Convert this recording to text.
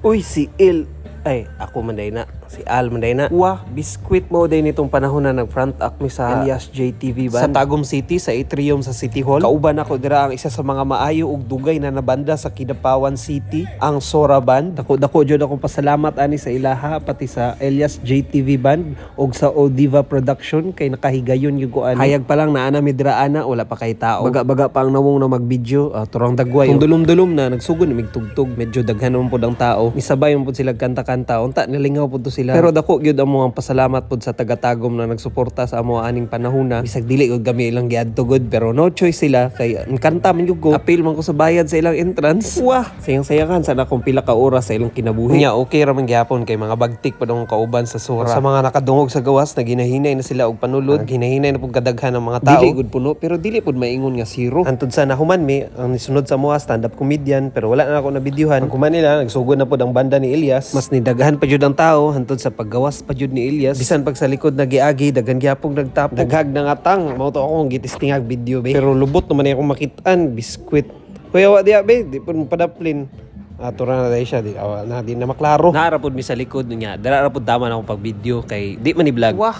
Uy, si Il. Ay, ako manday na. Si Al manday na. Wah, biskwit mo din itong panahon na nag-front act mi sa Elias JTV Band. Sa Tagum City, sa atrium sa City Hall. Kauban ako dira ang isa sa mga maayo ug dugay na nabanda sa Kidapawan City, ang Sora Band. Dako jud akong pasalamat ani sa ilaha, pati sa Elias JTV Band ug sa Odiva Production kay nakahigayon yung kuan. Hayag pa lang naa na mi dira ana, wala pa kay tao. Baga pa ang nawong na mag-video, turang dagway. Kung dulom-dulom na nagsugod na migtugtog, medyo daghanon pud ang tao. Misabay mo pud sila kanta-kanta, unta nilingaw pud to sila. Pero dako gyud ang mga pasalamat pud sa taga-Tagum na nagsuporta sa amo aning panahona. Bisag dili og gami ilang giadto gud, pero no choice sila kay kanta man gyud ko. Apil man ko sa bayad sa ilang entrance. Wah, sayang-sayangan sana kung pila ka oras sa ilang kinabuhi. Nya okay ra man gyapon kay mga bagtik pa dong kauban sa Sora. Sa mga nakadungog sa gawas, naginahinay na sila og panulod. Ginahinay na pud kadaghan ng mga tao. Dili gud puno, pero dili pud maingon nga zero. Antud sa nahuman mi ang nisunod sa mga stand-up comedian, pero wala na ako na videohan. Ang kuman nila nagsugod na pud ang banda ni Elias. Mas nidaghan pa jud ang tao hantud sa paggawas pa jud ni Elias. Bisan pag sa likod nagiagi, daghan gyapong nagtapog. Daghag na nga tang, mao to akong gitistingag video be. Pero lubot naman akong makitaan, biskwit. Kuya wa diya be, di pud padaplin. Tura na dahil siya, di na maklaro. Naarapod mi sa likod niya, dara rapod tama na akong pag video kay di man i-vlog. Wah!